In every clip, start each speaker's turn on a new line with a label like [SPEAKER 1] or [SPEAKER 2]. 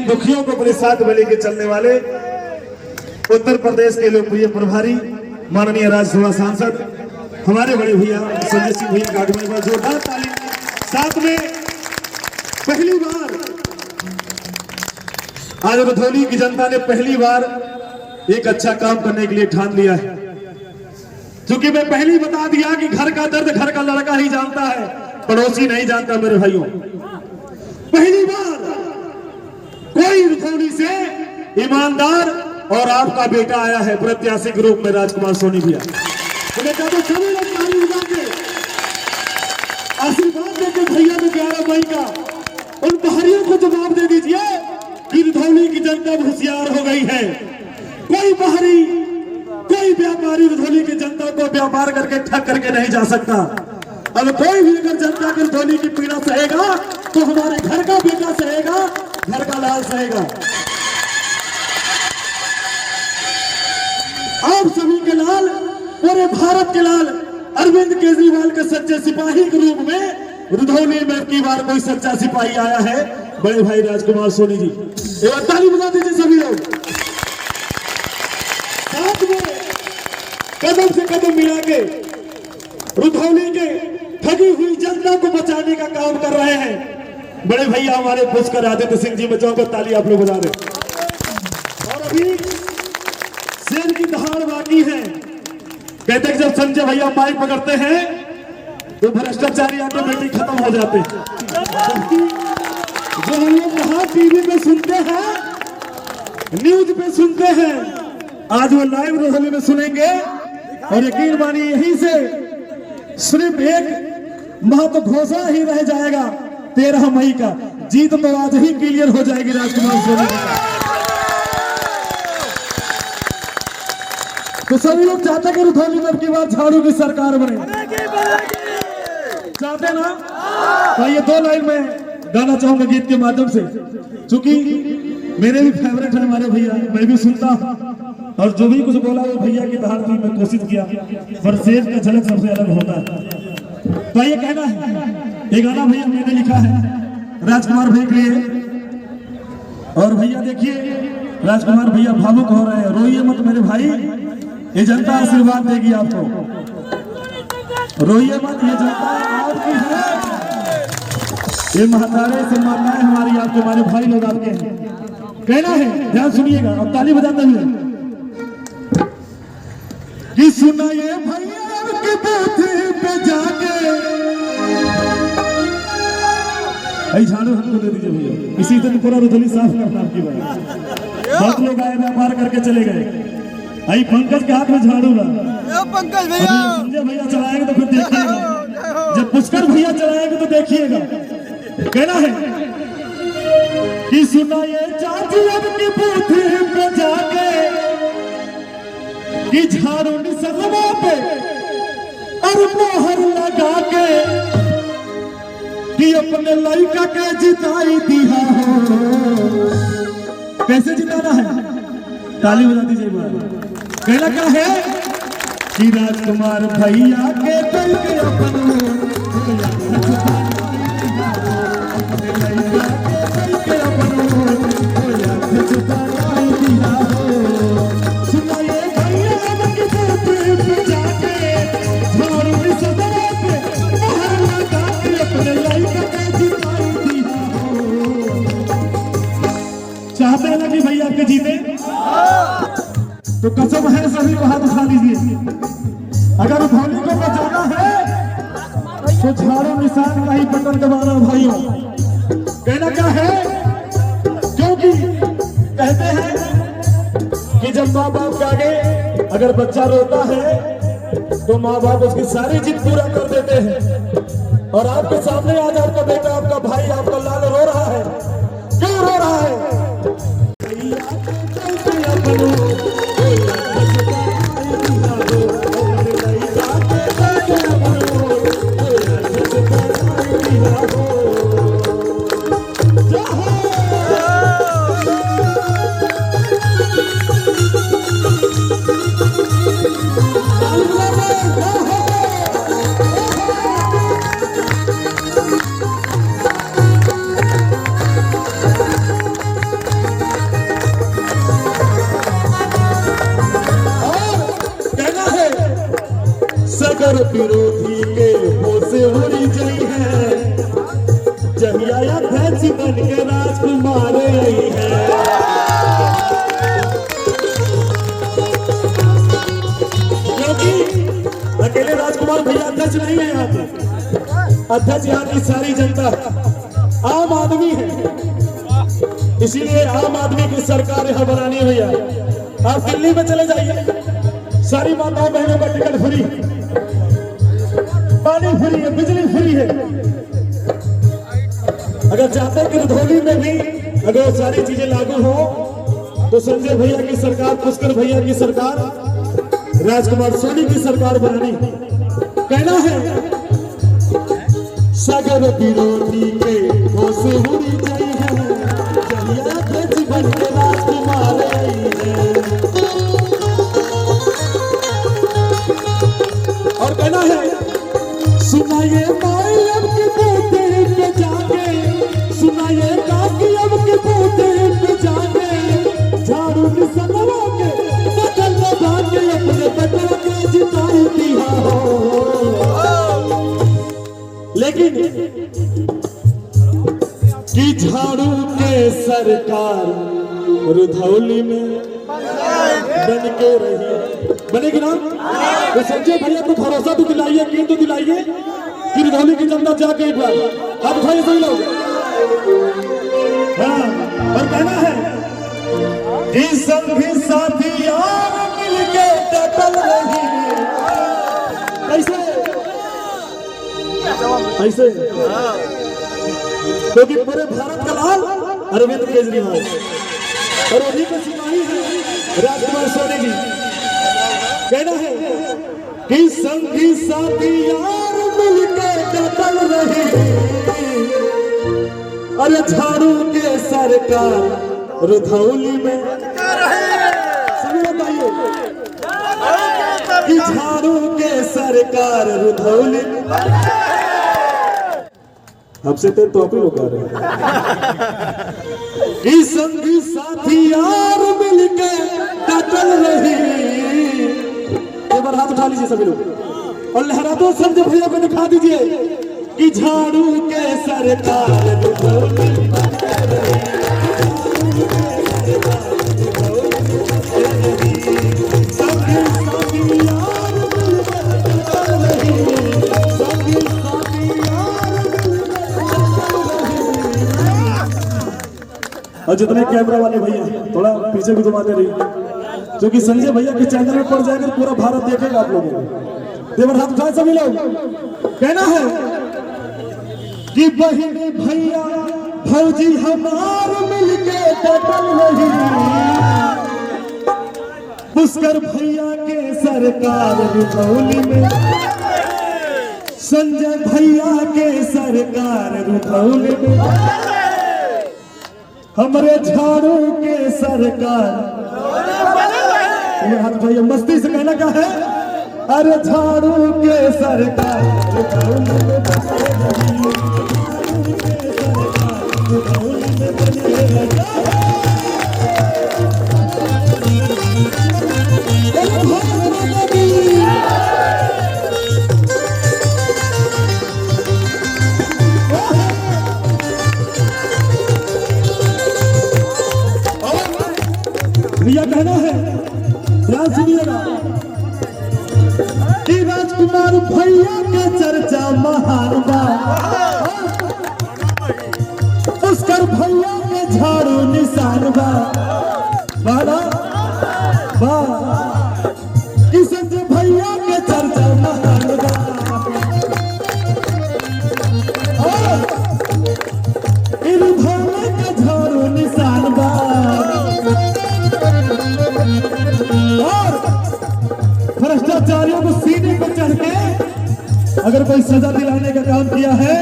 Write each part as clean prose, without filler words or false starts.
[SPEAKER 1] लेकिन दुखियों को अपने साथ में लेके चलने वाले उत्तर प्रदेश के लोकप्रिय प्रभारी माननीय राज्यसभा सांसद हमारे बड़े भैया संजय सिंह भैया का आगमन पर जोरदार ताली। साथ में पहली बार आज रुधौली की जनता ने पहली बार एक अच्छा काम करने के लिए ठान लिया है। क्योंकि मैं पहले ही बता दिया कि घर का दर्द घर का लड़का ही जानता है, पड़ोसी नहीं जानता। मेरे भाइयों, पहली बार कोई रुधौली से ईमानदार और आपका बेटा आया है प्रत्याशी के रूप में, राजकुमार सोनी भैया। तो मैं कहता हूं सभी लोग ताली बजा के आशीर्वाद देकर भैया को 11 मई का उन बाहरियों को जवाब दे दीजिए कि रुधौली की जनता होशियार हो गई है। कोई बाहरी कोई व्यापारी रुधौली की जनता को व्यापार करके ठग करके नहीं जा सकता। अब कोई भी अगर जनता की रुधौली की पीड़ा सहेगा तो हमारे घर का बेटा सहेगा, घर का लाल सहेगा। आप सभी के लाल, पूरे भारत के लाल अरविंद केजरीवाल के सच्चे सिपाही के रूप में रुधौली में की बार कोई सच्चा सिपाही आया है, बड़े भाई राजकुमार सोनी जी। एक बार ताली बजा दीजिए सभी लोग। साथ में कदम से कदम मिला के रुधौली के ठगी हुई जनता को बचाने का काम कर रहे हैं बड़े भैया हमारे पुष्कर आदित्य सिंह जी। बचाओ को ताली आप लोग बजा दें। और अभी शेर की दहाड़ बाकी है। कहते हैं जब संजय भैया माइक पकड़ते हैं तो भ्रष्टाचारी ऑटोमेटिक खत्म हो जाते हैं। जो हम लोग कहा टीवी पे सुनते हैं, न्यूज पे सुनते हैं, आज वो लाइव रुधौली में सुनेंगे। और यकीन मानिए यहीं से सिर्फ एक महत्व घोषणा ही रह जाएगा 13 मई का। जीत तो आज ही क्लियर हो जाएगी राजकुमार सोनी। तो सभी लोग चाहते हैं कि रुधौली में अब की बार झाड़ू की सरकार बने, चाहते ना? तो ये 2 लाइन में गाना चाहूंगा गीत के माध्यम से, क्योंकि मेरे भी फेवरेट है हमारे भैया, मैं भी सुनता हूं। और जो भी कुछ बोला वो भैया की दहाड़ थी, मैं कोशिश किया, पर शेर का झलक सबसे अलग होता है। तो ये कहना है, ये गाना भैया मैंने लिखा है राजकुमार भैया के लिए। और भैया देखिए राजकुमार भैया भावुक हो रहे हैं, रोइए मत मेरे भाई, ये जनता आशीर्वाद देगी आपको, रोइए मत, ये जनता आपकी है। ये महतारे से माताएं हमारी आपके, हमारे भाई लोग आपके हैं। कहना है, ध्यान सुनिएगा और ताली बजाते हुए कि सुनाइए भैया के बूथे पे जाके। भाई झाड़ू हमको दे दीजिए भैया, इसी तरह पूरा रुधौली साफ करना आपकी बात। बहुत लोग आए व्यापार करके चले गए। आई पंकज के हाथ में झाड़ू रहा,
[SPEAKER 2] पंकज भैया,
[SPEAKER 1] संजय भैया चलाएंगे तो फिर देखिएगा, जब पुष्कर भैया चलाएंगे तो देखिएगा। कहना है कि सुनाइए चाची अब की बूथे पे जाके कि झाड़ू निसरवा पे और मोहर लगा के कि अपने लड़का के जिताई दिया हो। कैसे जिताना है? ताली बजा दीजिए। कहना क्या है कि राजकुमार भैया के दिल के अपन चाहते हैं ना कि भैया आपके जीते, तो कसम है सभी को हाथ उठा लीजिए। अगर रुधौली को बचाना है तो झाड़ू निशान का ही बटन दबाना भाइयों। कहना क्या है, क्योंकि कहते हैं कि जब माँ बाप के आगे अगर बच्चा रोता है तो माँ बाप उसकी सारी जिद पूरा कर देते हैं। और आपके सामने आज आपका बेटा, आपका भाई, आपका लाल रो रहा है। क्यों रो रहा है? तुम्हारे ही है। क्योंकि अकेले राजकुमार भैया अध्यक्ष नहीं है, यहाँ पे अध्यक्ष यहाँ की सारी जनता आम आदमी है, इसीलिए आम आदमी की सरकार यहाँ बनानी है। भैया आप दिल्ली में चले जाइए, सारी माताओं बहनों का टिकट फ्री, पानी फ्री है, बिजली फ्री है। अगर चाहते हैं कि रुधौली में भी अगर वो सारी चीजें लागू हो तो संजय भैया की सरकार, पुष्कर भैया की सरकार, राजकुमार सोनी की सरकार बनानी। कहना है सागर विरोधी के होश उड़ी गई है, जीवन के राजकुमार और कहना है सुनाइए माई अब की बूते पे जाके, सुनाइए काकी अब की बूते पे जाके, झाड़ू निसलवा के बदल दबा के अपने बेटों के जिताई दिया हो। लेकिन कि झाड़ू के सरकार रुधौली में बन के रही, बनेगी ना? तो संजय भैया को भरोसा तो दिलाइए, क्यों तो दिलाइए कि रुधौली की जनता जाके एक बार आप उठाइए सही लोग। हाँ, और कहना है कि संगी साथी यार मिलके डटल रही। कैसे ऐसे? क्योंकि पूरे भारत का लाल अरविंद केजरीवाल और उन्हीं के सिपाही हैं राजकुमार सोनी जी। कहना है कि संगी साथी यार मिलके डटल रही, अरे झाड़ू के सरकार रुधौली में, सभी बताइए कि झाड़ू के सरकार रुधौली में। आपसे तो आप ही लोग आ रहे हैं कि संगी साथी यार मिलके डटल रही। एक बार हाथ उठा लीजिए सभी लोग और लहरा दो संजय भैया को दिखा दीजिए कि झाड़ू के सरकार रुधौली और जितने कैमरा वाले भैया थोड़ा पीछे भी घुमाते रहिए, क्योंकि संजय भैया के चैनल में पड़ जाएगा पूरा भारत देखेगा आप लोगों को। देवर हाथ उठाए सभी लोग। कहना है कि बहिनी भैया भौजी हमार मिलके डटल रही, पुष्कर भैया के सरकार रुधौली में, संजय भैया के सरकार रुधौली में, हमरे झाड़ू के सरकार। हाथ भैया मस्ती से कहना क्या है, अरे झाड़ू के सरकार भैया। कहना है ध्यान सुनिएगा कि राजकुमार भैया के चर्चा महान बा, पुष्कर भैया के झाड़ू निशान बा, कि संजय भैया के चर्चा महान बा, रुधौली के झाड़ू निशान बा। और भ्रष्टाचारियों को सीने पर चढ़ के अगर कोई सजा दिलाने का काम किया है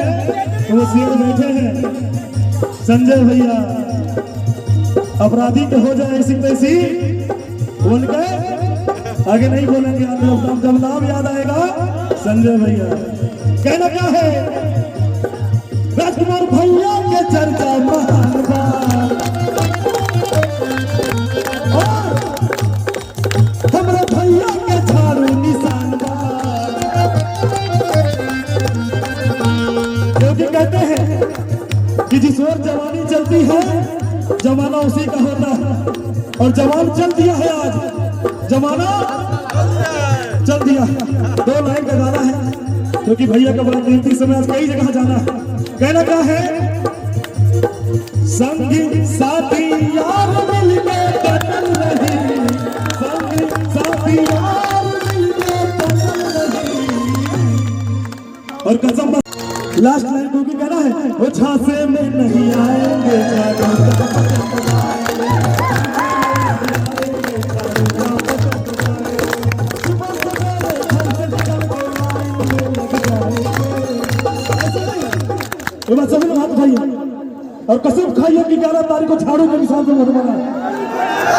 [SPEAKER 1] तो वो सीट बैठे हैं संजय भैया। अपराधी के हो जाए ऐसी तैसी बोल के आगे नहीं बोलेंगे, जब नाम याद आएगा संजय भैया। कहना क्या है, राजकुमार भैया के चर्चा महान बा, हमारे भैया के झाड़ू निशान बा। क्योंकि कहते हैं कि जिस ओर जवानी चलती है जमाना उसी का होता है और जवान चल दिया है आज, जमाना चल दिया। 2 लाइन का गाना है क्योंकि भैया का बड़ा कीमती समय, आज कई जगह जाना है। कहना क्या है, संगी साथी यार मिलके बदल रही, संगी साथी यार मिलके बदल रही। और कसम लास्ट लाइन को भी कहना है, वो झांसे में नहीं आएंगे ये बात सभी लोग हाथ उठाइए और कसम खाइए कि 11 तारीख को झाड़ू के निशान से वोट मांगा,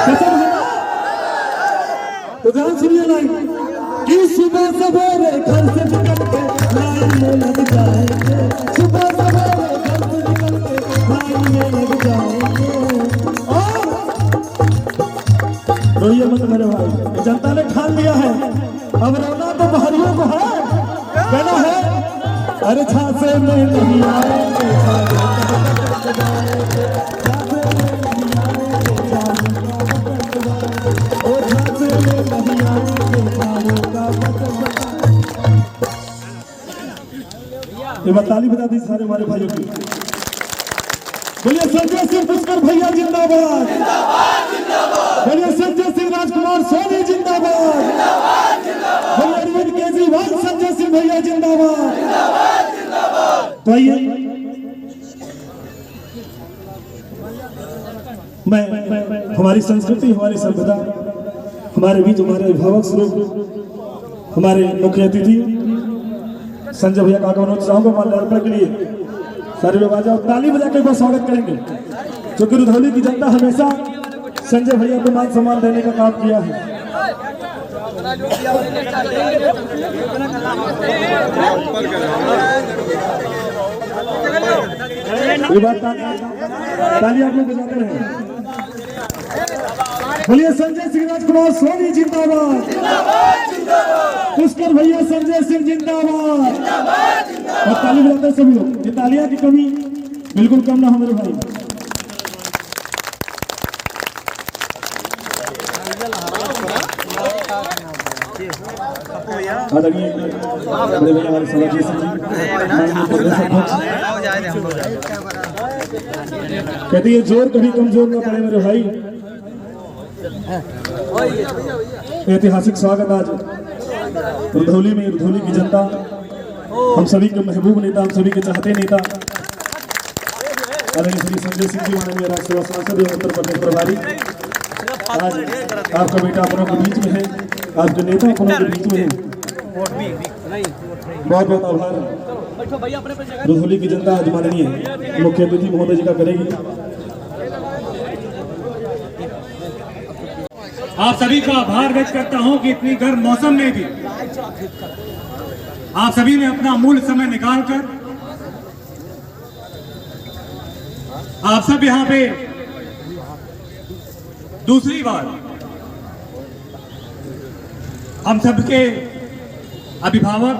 [SPEAKER 1] कसम है ना। तो ध्यान सुनिए लाइन कि सुबह सवेरे घर से निकल के लाइन में लग जाएंगे, सुबह सवेरे घर से निकल के लाइन में लग जाएंगे। और रोइए मत मेरे भाई, जनता ने ठान लिया है, अब रोना तो बाहरियों को है। कहना है, अरे झांसे में नहीं आएंगे, ये बात ताली बजा दी सारे हमारे भाइयों की। बोलिए संजय सिंह पुष्कर भैया जिंदाबाद, बोलिए संजय सिंह राजकुमार सोनी जिंदाबाद, बोलिए अरविंद केजरीवाल संजय सिंह भैया जिंदाबाद। तो आइए मैं हमारी संस्कृति, हमारी सभ्यता, हमारे बीच हमारे अभिभावक स्वरूप हमारे मुख्य अतिथि संजय भैया का आगमन चाहूंगा माल्यार्पण के लिए सारे लोग आ जाओ, ताली बजा के स्वागत करेंगे क्योंकि रुधौली की जनता हमेशा संजय भैया को मान सम्मान देने का काम किया है। ये बात ताली आप लोग बजाते रहे। बोलिए संजय सिंह राजकुमार सोनी जिंदाबाद, पुष्कर भैया संजय सिंह जिंदाबाद। और ताली बजाते सभी लोग, ये तालियां की कमी बिल्कुल कम ना हो मेरे भाई। आदरणीय बड़े भैया हमारे सभापति कहते ये जोर कभी कमजोर ना पड़े मेरे भाई। ऐतिहासिक स्वागत आज रुधौली में, रुधौली की जनता, हम सभी के महबूब नेता, हम सभी के चाहते नेता आदरणीय श्री संजय सिंह जी माननीय राज्यसभा सांसद एवं उत्तर प्रदेश प्रभारी, आज आपका बेटा अपनों के बीच में है, आपके नेता अपनों के बीच में है। बहुत बहुत आभार रुधौली की जनता आज माननीय मुख्य अतिथि महोदय जी का करेगी।
[SPEAKER 2] आप सभी का आभार व्यक्त करता हूं कि इतनी गर्म मौसम में भी आप सभी ने अपना अमूल्य समय निकालकर आप सब यहां पे दूसरी बार हम सबके अभिभावक,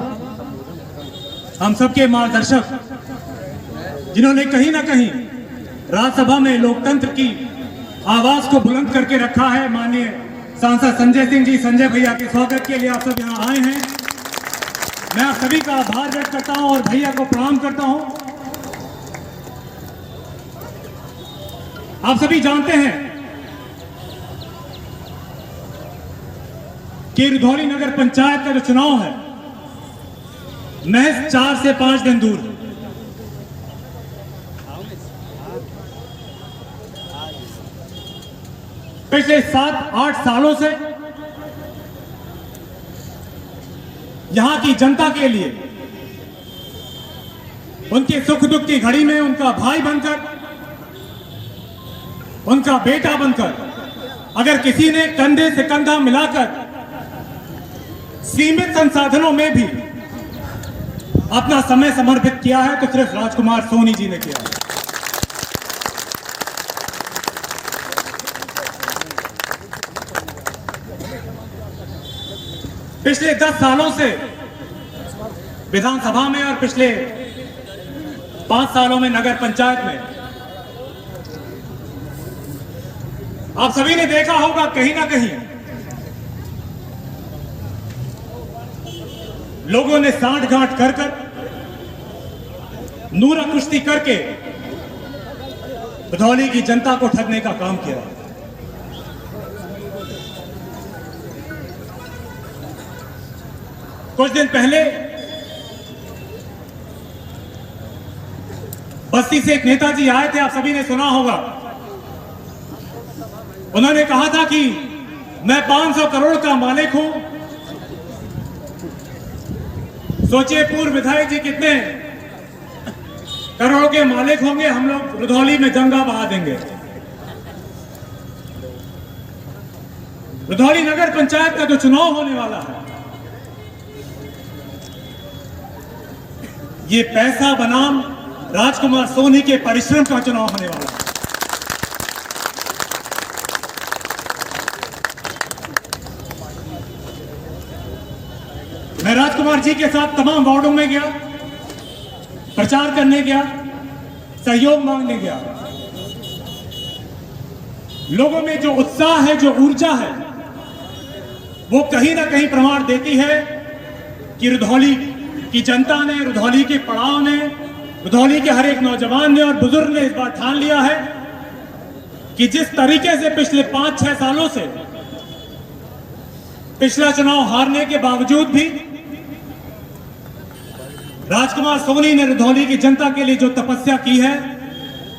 [SPEAKER 2] हम सबके मार्गदर्शक, जिन्होंने कहीं ना कहीं राज्यसभा में लोकतंत्र की आवाज को बुलंद करके रखा है, माननीय सांसद संजय सिंह जी, संजय भैया के स्वागत के लिए आप सब यहाँ आए हैं। मैं आप सभी का आभार व्यक्त करता हूं और भैया को प्रणाम करता हूं। आप सभी जानते हैं कि रुधौली नगर पंचायत का जो चुनाव है महज 4 से 5 दिन दूर है। पिछले 7-8 सालों से यहां की जनता के लिए उनके सुख दुख की घड़ी में उनका भाई बनकर, उनका बेटा बनकर, अगर किसी ने कंधे से कंधा मिलाकर सीमित संसाधनों में भी अपना समय समर्पित किया है तो सिर्फ राजकुमार सोनी जी ने किया है। पिछले 10 सालों से विधानसभा में और पिछले 5 सालों में नगर पंचायत में आप सभी ने देखा होगा कहीं ना कहीं लोगों ने सांठ गांठ कर नूरा कुश्ती करके रुधौली की जनता को ठगने का काम किया। कुछ दिन पहले बस्ती से एक नेताजी आए थे, आप सभी ने सुना होगा। उन्होंने कहा था कि मैं 500 करोड़ का मालिक हूं। सोचिए पूर्व विधायक जी कितने करोड़ के मालिक होंगे। हम लोग रुधौली में गंगा बहा देंगे। रुधौली नगर पंचायत का जो चुनाव होने वाला है, ये पैसा बनाम राजकुमार सोनी के परिश्रम का चुनाव होने वाला है। मैं राजकुमार जी के साथ तमाम वार्डों में गया, प्रचार करने गया, सहयोग मांगने गया। लोगों में जो उत्साह है, जो ऊर्जा है, वो कहीं ना कहीं प्रमाण देती है कि रुधौली की जनता ने, रुधौली के पड़ाव ने, रुधौली के हर एक नौजवान ने और बुजुर्ग ने इस बार ठान लिया है कि जिस तरीके से पिछले 5-6 सालों से पिछला चुनाव हारने के बावजूद भी राजकुमार सोनी ने रुधौली की जनता के लिए जो तपस्या की है,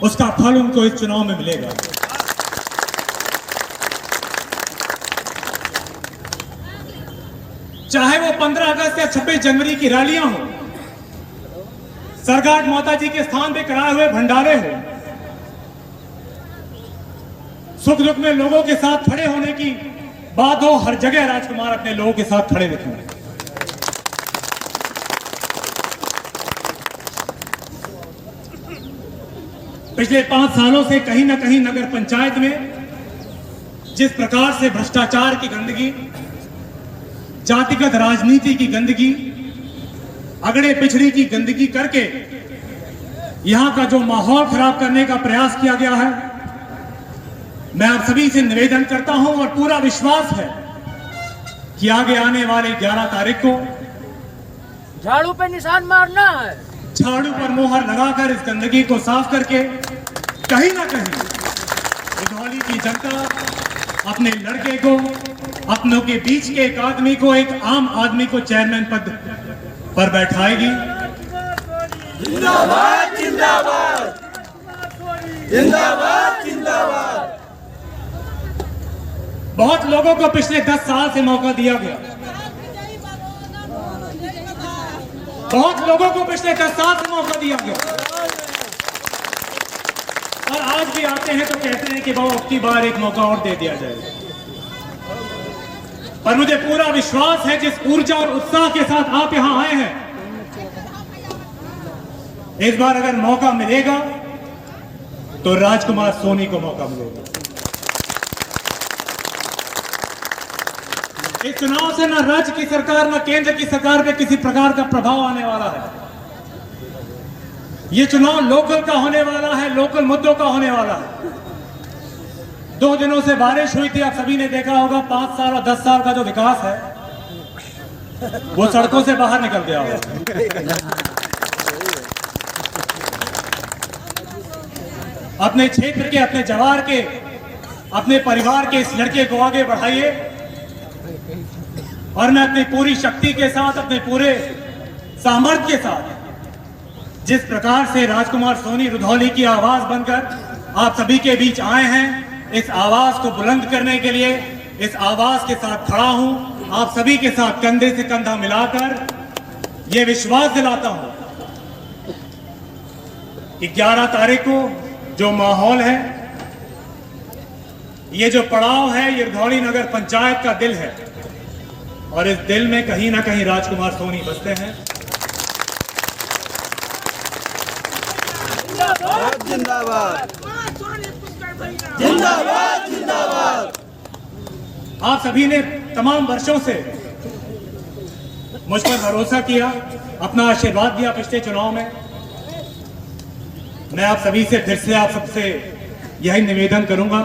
[SPEAKER 2] उसका फल उनको इस चुनाव में मिलेगा। चाहे वो 15 अगस्त या 26 जनवरी की रैलियां हो, सरघाट माता जी के स्थान पे कराए हुए भंडारे हो, सुख दुख में लोगों के साथ खड़े होने की बात हो, हर जगह राजकुमार अपने लोगों के साथ खड़े दिखेंगे। पिछले 5 सालों से कहीं ना कहीं नगर पंचायत में जिस प्रकार से भ्रष्टाचार की गंदगी, जातिगत राजनीति की गंदगी, अगड़े पिछड़ी की गंदगी करके यहां का जो माहौल खराब करने का प्रयास किया गया है, मैं आप सभी से निवेदन करता हूं और पूरा विश्वास है कि आगे आने वाले 11 तारीख को
[SPEAKER 3] झाड़ू पे निशान मारना है,
[SPEAKER 2] झाड़ू पर मोहर लगाकर इस गंदगी को साफ करके कहीं ना कहीं रुधौली की जनता अपने लड़के को, अपनों के बीच के एक आदमी को, एक आम आदमी को चेयरमैन पद पर बैठाएगी।
[SPEAKER 4] जिंदाबाद जिंदाबाद जिंदाबाद जिंदाबाद।
[SPEAKER 2] बहुत लोगों को पिछले 10 साल से मौका दिया गया, बहुत लोगों को पिछले 10 साल से मौका दिया गया, और आज भी आते हैं तो कहते हैं कि बहुत अब की बार एक मौका और दे दिया जाएगा। पर मुझे पूरा विश्वास है जिस ऊर्जा और उत्साह के साथ आप यहां आए हैं, इस बार अगर मौका मिलेगा तो राजकुमार सोनी को मौका मिलेगा। इस चुनाव से न राज्य की सरकार न केंद्र की सरकार पे किसी प्रकार का प्रभाव आने वाला है। यह चुनाव लोकल का होने वाला है, लोकल मुद्दों का होने वाला है। 2 दिनों से बारिश हुई थी, आप सभी ने देखा होगा। 5 साल और 10 साल का जो विकास है वो सड़कों से बाहर निकल गया होगा। अपने क्षेत्र के, अपने जवार के, अपने परिवार के इस लड़के को आगे बढ़ाइए, और मैं अपनी पूरी शक्ति के साथ, अपने पूरे सामर्थ्य के साथ, जिस प्रकार से राजकुमार सोनी रुधौली की आवाज बनकर आप सभी के बीच आए हैं, इस आवाज को बुलंद करने के लिए इस आवाज के साथ खड़ा हूं। आप सभी के साथ कंधे से कंधा मिलाकर यह विश्वास दिलाता हूं कि 11 तारीख को जो माहौल है, ये जो पड़ाव है, ये रुधौली नगर पंचायत का दिल है, और इस दिल में कहीं ना कहीं राजकुमार सोनी बसते हैं।
[SPEAKER 4] जिंदाबाद जिंदाबाद जिंदाबाद।
[SPEAKER 2] आप सभी ने तमाम वर्षों से मुझ पर भरोसा किया, अपना आशीर्वाद दिया पिछले चुनाव में। मैं आप सभी से फिर से, आप सबसे यही निवेदन करूंगा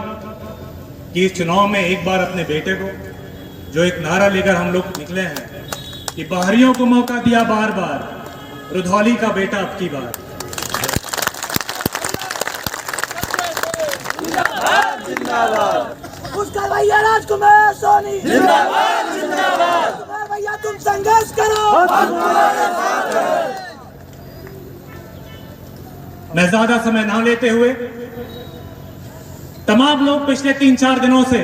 [SPEAKER 2] कि इस चुनाव में एक बार अपने बेटे को, जो एक नारा लेकर हम लोग निकले हैं कि बाहरियों को मौका दिया बार बार, रुधौली का बेटा अब की बार।
[SPEAKER 5] उसका भैया राजकुमार सोनी
[SPEAKER 4] जिंदाबाद जिंदाबाद।
[SPEAKER 5] राजकुमार भैया तुम संघर्ष करो।
[SPEAKER 2] मैं ज्यादा समय ना लेते हुए, तमाम लोग पिछले 3-4 दिनों से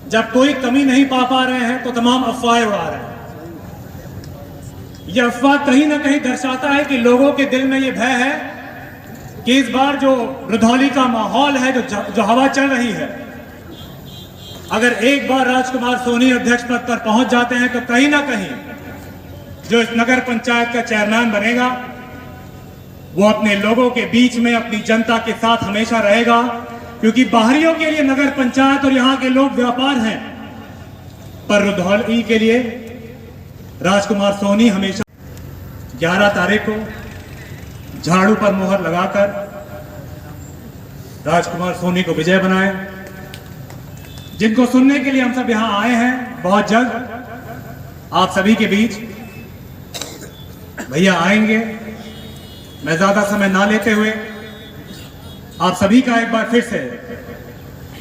[SPEAKER 2] जब कोई कमी नहीं पा रहे हैं तो तमाम अफवाहें उड़ा रहे हैं। यह अफवाह कहीं ना कहीं दर्शाता है कि लोगों के दिल में यह भय है कि इस बार जो रुधौली का माहौल है, जो हवा चल रही है, अगर एक बार राजकुमार सोनी अध्यक्ष पद पर पहुंच जाते हैं तो कहीं ना कहीं जो इस नगर पंचायत का चेयरमैन बनेगा वो अपने लोगों के बीच में, अपनी जनता के साथ हमेशा रहेगा, क्योंकि बाहरियों के लिए नगर पंचायत और यहाँ के लोग व्यापार हैं, पर रुधौली के लिए राजकुमार सोनी हमेशा। 11 तारीख को झाड़ू पर मुहर लगाकर राजकुमार सोनी को विजय बनाए। जिनको सुनने के लिए हम सब यहां आए हैं, बहुत जल्द आप सभी के बीच भैया आएंगे। मैं ज्यादा समय ना लेते हुए आप सभी का एक बार फिर से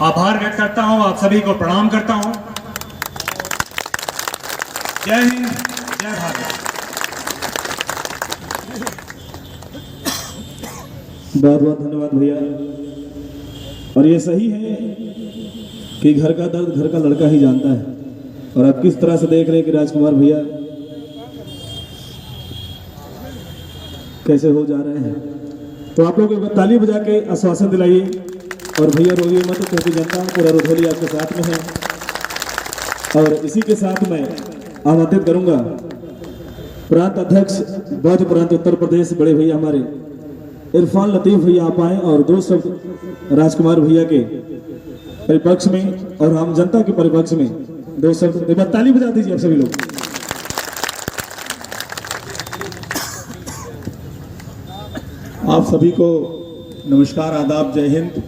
[SPEAKER 2] आभार व्यक्त करता हूं, आप सभी को प्रणाम करता हूं। जय हिंद, जय भारत।
[SPEAKER 1] बहुत बहुत धन्यवाद भैया। और ये सही है कि घर का दर्द घर का लड़का ही जानता है, और आप किस तरह से देख रहे हैं कि राजकुमार भैया कैसे हो जा रहे हैं। तो आप लोग एक बार ताली बजा के आश्वासन दिलाइए, और भैया रोइए मत, क्योंकि जनता पूरा रुधौली आपके साथ में है। और इसी के साथ मैं आमंत्रित करूंगा प्रांत अध्यक्ष बौद्ध प्रांत उत्तर प्रदेश बड़े भैया हमारे इरफान लतीफ भैया आप आए, और 2 शब्द राजकुमार भैया के परिपक्ष में और आम जनता के परिपक्ष में 2 शब्द। एक बार ताली बजा दीजिए आप सभी लोग।
[SPEAKER 6] आप सभी को नमस्कार, आदाब, जय हिंद।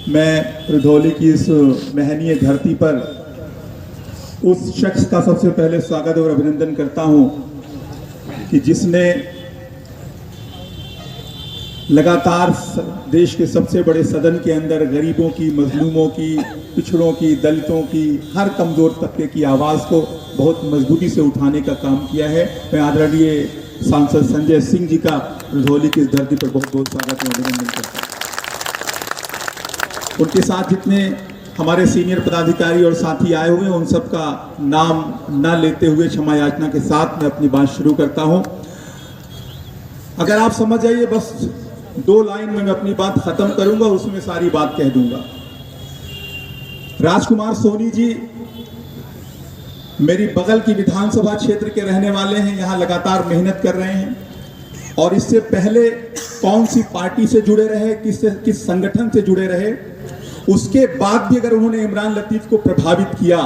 [SPEAKER 6] मैं रुधौली की इस महनीय धरती पर उस शख्स का सबसे पहले स्वागत और अभिनंदन करता हूं कि जिसने लगातार देश के सबसे बड़े सदन के अंदर गरीबों की, मजलूमों की, पिछड़ों की, दलितों की, हर कमजोर तबके की आवाज़ को बहुत मजबूती से उठाने का काम किया है। मैं आदरणीय सांसद संजय सिंह जी का रुधौली की इस धरती पर बहुत बहुत स्वागत और अभिनंदन करता हूँ। उनके साथ जितने हमारे सीनियर पदाधिकारी और साथी आए हुए हैं, उन सब का नाम न लेते हुए क्षमा याचना के साथ मैं अपनी बात शुरू करता हूँ। अगर आप समझ जाइए, बस 2 लाइन में मैं अपनी बात खत्म करूंगा, उसमें सारी बात कह दूंगा। राजकुमार सोनी जी मेरी बगल की विधानसभा क्षेत्र के रहने वाले हैं, यहाँ लगातार मेहनत कर रहे हैं, और इससे पहले कौन सी पार्टी से जुड़े रहे, किस संगठन से जुड़े रहे, उसके बाद भी अगर उन्होंने इमरान लतीफ को प्रभावित किया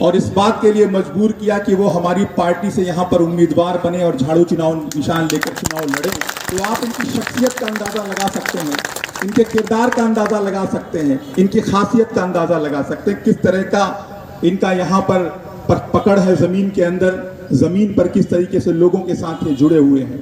[SPEAKER 6] और इस बात के लिए मजबूर किया कि वो हमारी पार्टी से यहाँ पर उम्मीदवार बने और झाड़ू चुनाव निशान लेकर चुनाव लड़े, तो आप इनकी शख्सियत का अंदाजा लगा सकते हैं, इनके किरदार का अंदाजा लगा सकते हैं, इनकी खासियत का अंदाजा लगा सकते हैं, किस तरह का इनका यहाँ पर पकड़ है जमीन के अंदर, जमीन पर किस तरीके से लोगों के साथ ये जुड़े हुए हैं।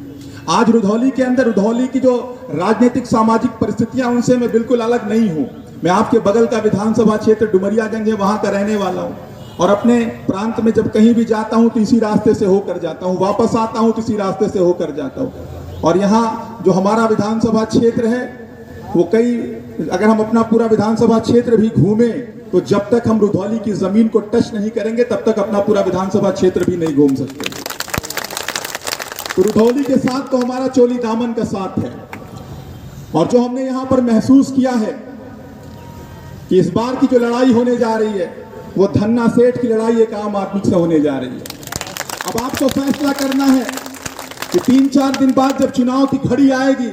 [SPEAKER 6] आज रुधौली के अंदर, रुधौली की जो राजनीतिक सामाजिक परिस्थितियां, उनसे मैं बिल्कुल अलग नहीं हूं। मैं आपके बगल का विधानसभा क्षेत्र डुमरियागंज है, वहां का रहने वाला हूं, और अपने प्रांत में जब कहीं भी जाता हूं तो इसी रास्ते से होकर जाता हूं, वापस आता हूं तो इसी रास्ते से होकर जाता हूं। और यहाँ जो हमारा विधानसभा क्षेत्र है वो अगर हम अपना पूरा विधानसभा क्षेत्र भी घूमें तो जब तक हम रुधौली की जमीन को टच नहीं करेंगे तब तक अपना पूरा विधानसभा क्षेत्र भी नहीं घूम सकते। तो रुधौली के साथ तो हमारा चोली दामन का साथ है, और जो हमने यहाँ पर महसूस किया है कि इस बार की जो लड़ाई होने जा रही है वो धन्ना सेठ की लड़ाई एक आम आदमी से होने जा रही है। अब आपको फैसला करना है कि 3-4 दिन बाद जब चुनाव की घड़ी आएगी,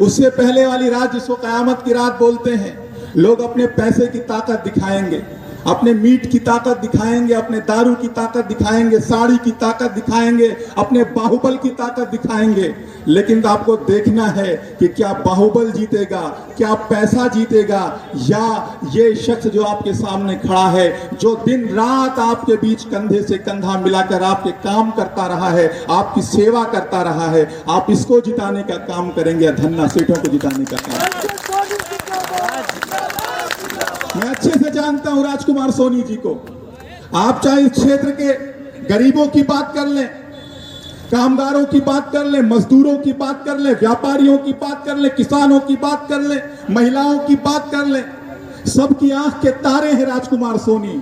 [SPEAKER 6] उससे पहले वाली रात जिसको कयामत की रात बोलते हैं, लोग अपने पैसे की ताकत दिखाएंगे, अपने मीट की ताकत दिखाएंगे, अपने दारू की ताकत दिखाएंगे, साड़ी की ताकत दिखाएंगे, अपने बाहुबल की ताकत दिखाएंगे। लेकिन आपको देखना है कि क्या बाहुबल जीतेगा, क्या पैसा जीतेगा, या ये शख्स जो आपके सामने खड़ा है, जो दिन रात आपके बीच कंधे से कंधा मिलाकर आपके काम करता रहा है, आपकी सेवा करता रहा है। आप इसको जिताने का काम करेंगे या धन्ना सेठों को जिताने का काम? मैं अच्छे से जानता हूं राजकुमार सोनी जी को। आप चाहे इस क्षेत्र के गरीबों की बात कर लें, कामगारों की बात कर लें, मजदूरों की बात कर लें, व्यापारियों की बात कर लें, किसानों की बात कर लें, महिलाओं की बात कर लें, सबकी आंख के तारे हैं राजकुमार सोनी,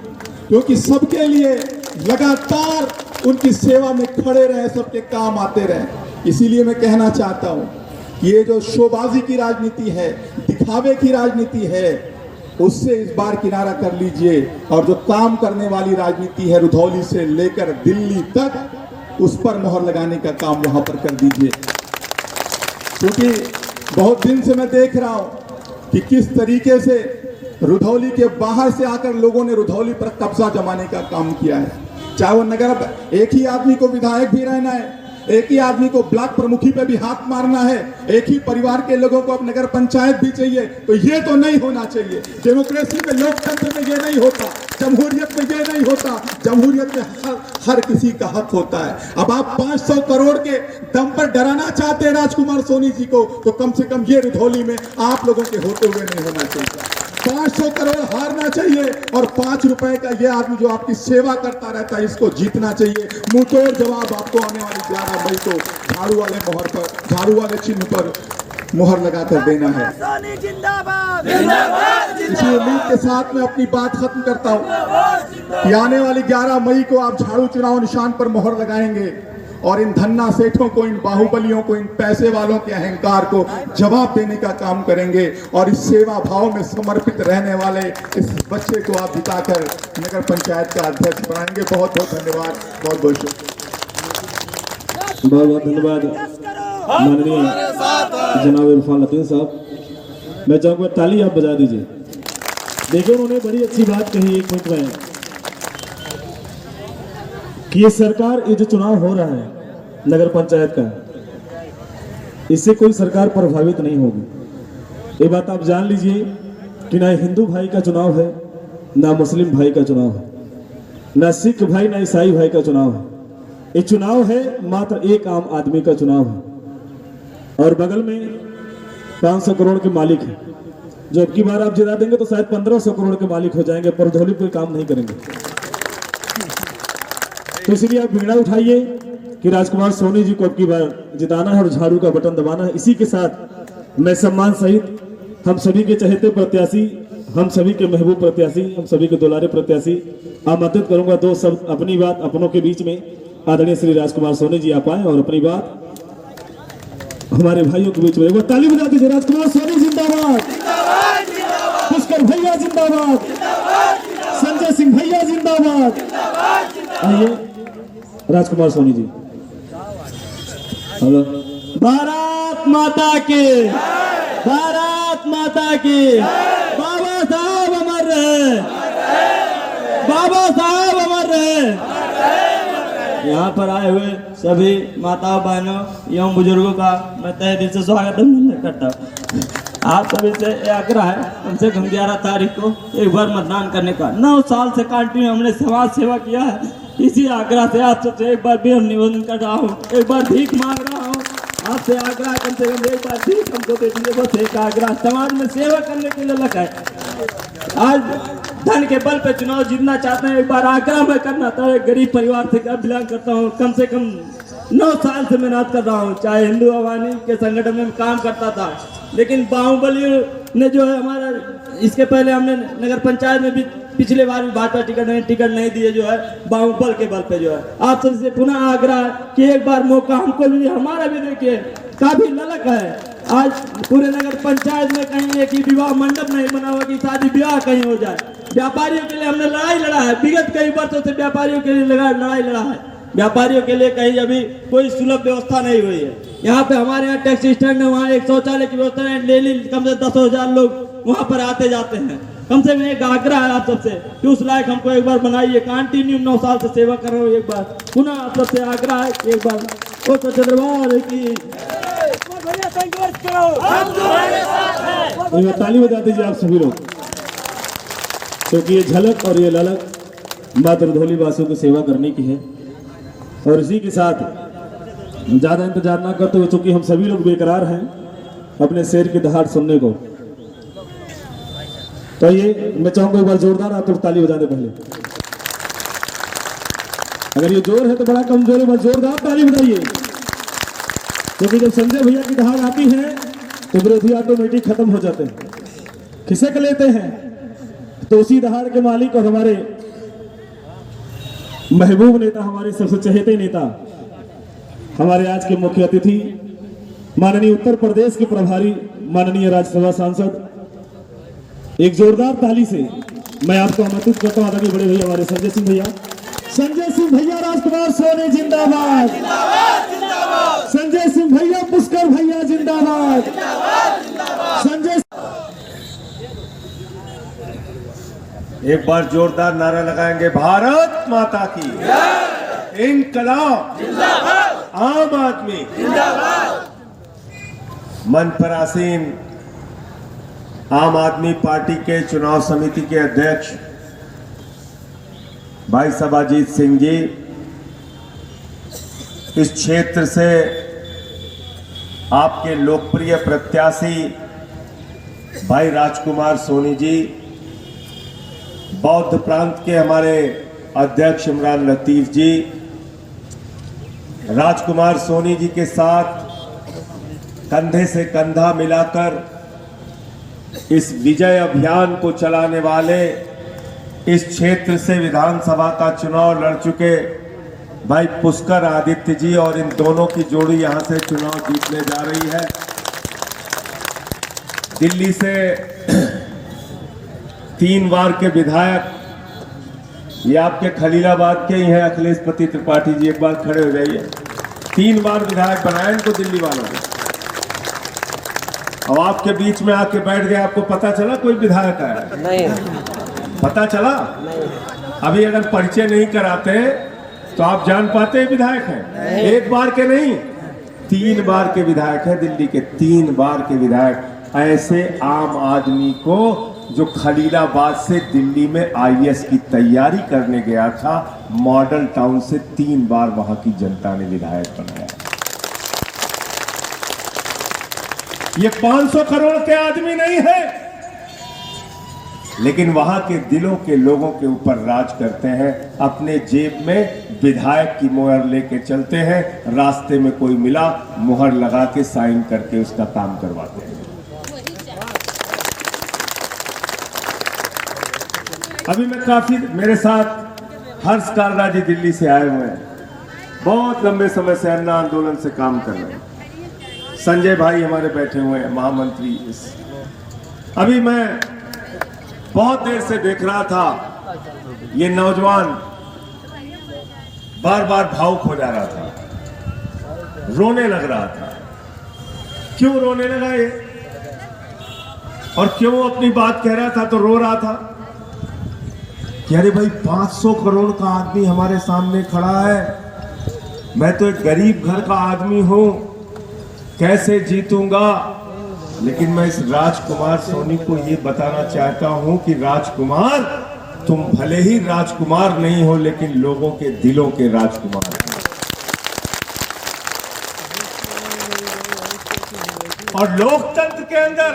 [SPEAKER 6] क्योंकि सबके लिए लगातार उनकी सेवा में खड़े रहे, सबके काम आते रहे। इसीलिए मैं कहना चाहता हूं, ये जो शोबाजी की राजनीति है, दिखावे की राजनीति है, उससे इस बार किनारा कर लीजिए और जो काम करने वाली राजनीति है, रुधौली से लेकर दिल्ली तक, उस पर मोहर लगाने का काम वहां पर कर दीजिए। क्योंकि बहुत दिन से मैं देख रहा हूं कि किस तरीके से रुधौली के बाहर से आकर लोगों ने रुधौली पर कब्जा जमाने का काम किया है। चाहे वो नगर, एक ही आदमी को विधायक भी रहना है, एक ही आदमी को ब्लॉक प्रमुखी पे भी हाथ मारना है, एक ही परिवार के लोगों को अब नगर पंचायत भी चाहिए, तो ये तो नहीं होना चाहिए। डेमोक्रेसी में, लोकतंत्र में ये नहीं होता, जमहूरियत में ये नहीं होता। जमहूरियत में हर किसी का हक होता है। अब आप 500 करोड़ के दम पर डराना चाहते हैं राजकुमार सोनी जी को, तो कम से कम ये रुधौली में आप लोगों के होते हुए नहीं होना चाहिए। 500 करोड़ हारना चाहिए और 5 रुपए का ये आदमी जो आपकी सेवा करता रहता है, इसको जीतना चाहिए। मुंहतोड़ जवाब आपको आने वाली 11 मई को झाड़ू वाले मोहर पर, झाड़ू वाले चिन्ह पर मोहर लगाकर देना है।
[SPEAKER 5] सोनी जिंदाबाद।
[SPEAKER 6] इसी उम्मीद के साथ मैं अपनी बात खत्म करता हूं कि आने वाली 11 मई को आप झाड़ू चुनाव निशान पर मोहर लगाएंगे और इन धन्ना सेठों को, इन बाहुबलियों को, इन पैसे वालों के अहंकार को जवाब देने का काम करेंगे और इस सेवा भाव में समर्पित रहने वाले इस बच्चे को आप जिताकर नगर पंचायत का अध्यक्ष बनाएंगे। बहुत बहुत धन्यवाद, बहुत बहुत शुक्रिया।
[SPEAKER 7] बहुत बहुत धन्यवाद माननीय जनाब इरफान लतीफ साहब। मैं चाहूँगा ताली आप बजा दीजिए। देखो, उन्होंने बड़ी अच्छी बात कही एक मिनट में कि ये सरकार, ये जो चुनाव हो रहा है नगर पंचायत का, इससे कोई सरकार प्रभावित नहीं होगी। ये बात आप जान लीजिए कि ना हिंदू भाई का चुनाव है, ना मुस्लिम भाई का चुनाव है, ना सिख भाई, ना ईसाई भाई का चुनाव है। ये चुनाव है मात्र एक आम आदमी का चुनाव है। और बगल में 500 करोड़ के मालिक हैं, जो अब की बार आप जिता देंगे तो शायद 1500 करोड़ के मालिक हो जाएंगे, पर रुधौली कोई काम नहीं करेंगे। तो इसलिए आप बीड़ा उठाइए कि राजकुमार सोनी जी को अब की बार जिताना है और झाड़ू का बटन दबाना है। इसी के साथ मैं सम्मान सहित हम सभी के चहेते प्रत्याशी, हम सभी के महबूब प्रत्याशी, हम सभी के दुलारे प्रत्याशी आमंत्रित करूंगा। दो शब्द अपनी बात अपनों के बीच में आदरणीय श्री राजकुमार सोनी जी आप आए और अपनी बात हमारे भाइयों के बीच में एक बार ताली बजा दीजिए। राजकुमार सोनी जिंदाबाद, पुष्कर भैया जिंदाबाद, संजय सिंह भैया जिंदाबाद। आइए राजकुमार सोनी जी। हेलो। भारत माता की, भारत माता की। बाबा साहब अमर रहे, बाबा साहब अमर रहे। यहाँ पर आए हुए सभी माताओं, बहनों एवं बुजुर्गों का मैं तहे दिल से स्वागत करता हूँ। आप सभी से आग्रह है कम से कम 11 तारीख को एक बार मतदान करने का। 9 साल से कंटिन्यू हमने समाज सेवा किया है। इसी आग्रह से आप सबसे एक बार भी निवेदन कर रहा हूँ, एक बार भीख मांग रहा हूँ आपसे आग्रह, कम से कम एक बार भीख हमको दे दीजिए। बस एक आग्रह, समाज में सेवा करने के लिए लगा है। आज धन के बल पे चुनाव जीतना चाहते हैं, एक बार आग्रह में करना था। एक गरीब परिवार से बिलोंग करता हूँ, कम से कम 9 साल से मेहनत कर रहा हूँ। चाहे हिंदू आवानी के संगठन में काम करता था, लेकिन बाहुबली ने जो है हमारा, इसके पहले हमने नगर पंचायत में भी पिछले बार भी भाजपा टिकट नहीं दिए, जो है बाहुबल के बल पे जो है। आप सबसे पुनः आग्रह कि एक बार मौका हमको भी, हमारा भी देखिए काफी ललक है। आज पूरे नगर पंचायत में कहीं एक ही विवाह मंडप नहीं बना हुआ कि शादी ब्याह कहीं हो जाए। व्यापारियों के लिए हमने लड़ाई लड़ा है, विगत कई वर्षों से व्यापारियों के लिए लड़ाई लड़ा है। व्यापारियों के लिए कहीं अभी कोई सुलभ व्यवस्था नहीं हुई है। यहाँ पे हमारे यहाँ टैक्सी स्टैंड है, वहाँ एक शौचालय की व्यवस्था है। डेली कम से 10,000 लोग वहाँ पर आते जाते हैं। कम से कम एक आग्रह है आप सबसे कि उस लायक हमको एक बार बनाइए। कंटिन्यू 9 साल से सेवा कर रहे हो, एक बार पुनः आप सबसे आग्रह है कि एक बार वो सच्चे दरबार की
[SPEAKER 5] भैया संघर्ष करो, हम तुम्हारे साथ हैं।
[SPEAKER 1] एक बार ताली बजा दीजिए आप सभी लोग, क्योंकि ये झलक और ये ललक मात्र धौली वासियों की सेवा करने की है। और इसी के साथ ज्यादा इंतजार ना करते हुए, चूंकि हम सभी लोग बेकरार हैं अपने शेर की दहाड़ सुनने को, तो ये मैं चाहूंगा एक बार जोरदार आप ताली बजाने पहले। अगर ये जोर है तो बड़ा कमजोर है, बस जोरदार ताली बजाइए, क्योंकि जब संजय भैया की दहाड़ आती है तो विरोधी ऑटोमेटिक खत्म हो जाते हैं, खिसक लेते हैं। तो उसी दहाड़ के मालिक और हमारे महबूब नेता, हमारे सबसे चहेते नेता, हमारे आज के मुख्य अतिथि माननीय उत्तर प्रदेश के प्रभारी माननीय राज्यसभा सांसद, एक जोरदार ताली से मैं आपको आमंत्रित करता हूं आदरणीय बड़े भैया हमारे संजय सिंह भैया। संजय सिंह भैया राजकुमार सोनी जिंदाबाद, संजय सिंह भैया पुष्कर भैया जिंदाबाद, संजय।
[SPEAKER 8] एक बार जोरदार नारा लगाएंगे, भारत माता की जय, इंकलाब जिंदाबाद, आम आदमी जिंदाबाद। मंच पर आसीन आम आदमी पार्टी के चुनाव समिति के अध्यक्ष भाई साहब अजीत सिंह जी, इस क्षेत्र से आपके लोकप्रिय प्रत्याशी भाई राजकुमार सोनी जी, बौद्ध प्रांत के हमारे अध्यक्ष इमरान लतीफ जी, राजकुमार सोनी जी के साथ कंधे से कंधा मिलाकर इस विजय अभियान को चलाने वाले, इस क्षेत्र से विधानसभा का चुनाव लड़ चुके भाई पुष्कर आदित्य जी, और इन दोनों की जोड़ी यहां से चुनाव जीतने जा रही है। दिल्ली से 3 बार के विधायक, ये आपके खलीलाबाद के ही हैं अखिलेश पति त्रिपाठी जी, एक बार खड़े हो जाइए। 3 बार विधायक बनाया इनको दिल्ली वालों ने, और आपके बीच में आके बैठ गए। आपको पता चला कोई विधायक आया? नहीं पता चला? नहीं। अभी अगर परिचय नहीं कराते तो आप जान पाते विधायक हैं? एक बार के नहीं, 3 बार के विधायक हैं दिल्ली के, 3 बार के विधायक। ऐसे आम आदमी को जो खलीलाबाद से दिल्ली में IAS की तैयारी करने गया था, मॉडल टाउन से 3 बार वहां की जनता ने विधायक बनाया। ये 500 करोड़ के आदमी नहीं है, लेकिन वहां के दिलों के लोगों के ऊपर राज करते हैं। अपने जेब में विधायक की मोहर लेके चलते हैं, रास्ते में कोई मिला मोहर लगा के साइन करके उसका काम करवाते हैं। अभी मैं काफी, मेरे साथ हर्ष कालरा जी दिल्ली से आए हुए हैं, बहुत लंबे समय से अन्ना आंदोलन से काम कर रहे हैं। संजय भाई हमारे बैठे हुए हैं, महामंत्री। अभी मैं बहुत देर से देख रहा था, ये नौजवान बार बार भावुक हो जा रहा था, रोने लग रहा था। क्यों रोने लगा ये, और क्यों अपनी बात कह रहा था तो रो रहा था कि अरे भाई 500 करोड़ का आदमी हमारे सामने खड़ा है, मैं तो एक गरीब घर का आदमी हूं, कैसे जीतूंगा। लेकिन मैं इस राजकुमार सोनी को ये बताना चाहता हूं कि राजकुमार, तुम भले ही राजकुमार नहीं हो, लेकिन लोगों के दिलों के राजकुमार हो। और लोकतंत्र के अंदर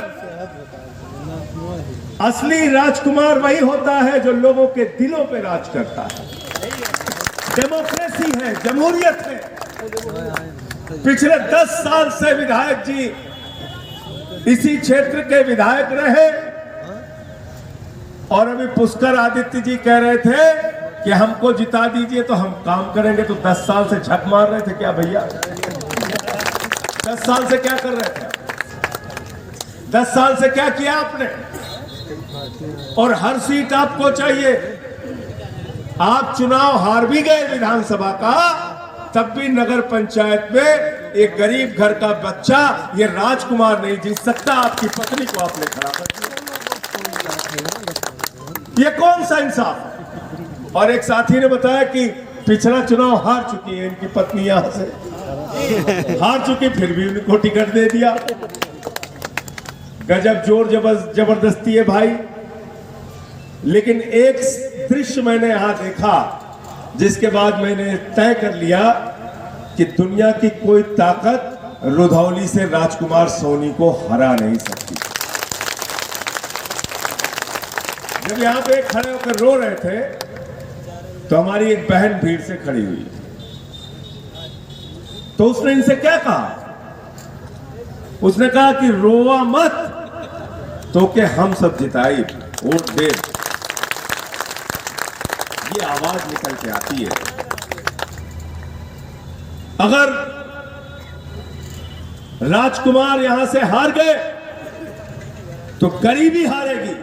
[SPEAKER 8] असली राजकुमार वही होता है जो लोगों के दिलों पे राज करता है। डेमोक्रेसी है, जमहूरियत है। पिछले 10 साल से विधायक जी इसी क्षेत्र के विधायक रहे, और अभी पुष्कर आदित्य जी कह रहे थे कि हमको जिता दीजिए तो हम काम करेंगे। तो 10 साल से झक मार रहे थे क्या भैया? 10 साल से क्या कर रहे थे? 10 साल से क्या किया आपने? और हर सीट आपको चाहिए। आप चुनाव हार भी गए विधानसभा का, तब भी नगर पंचायत में एक गरीब घर का बच्चा, ये राजकुमार नहीं जीत सकता। आपकी पत्नी को आपने खड़ा कर दिया। ये कौन सा इंसाफ? और एक साथी ने बताया कि पिछला चुनाव हार चुकी है इनकी पत्नी, यहां से हार चुकी, फिर भी उनको टिकट दे दिया। गजब जोर जबरदस्ती है भाई। लेकिन एक दृश्य मैंने यहां देखा जिसके बाद मैंने तय कर लिया कि दुनिया की कोई ताकत रुधौली से राजकुमार सोनी को हरा नहीं सकती। जब यहां पे खड़े होकर रो रहे थे तो हमारी एक बहन भीड़ से खड़ी हुई, तो उसने इनसे क्या कहा? उसने कहा कि रोवा मत तो के हम सब जिताई, वोट दे। ये आवाज निकल के आती है। अगर राजकुमार यहां से हार गए तो गरीबी हारेगी,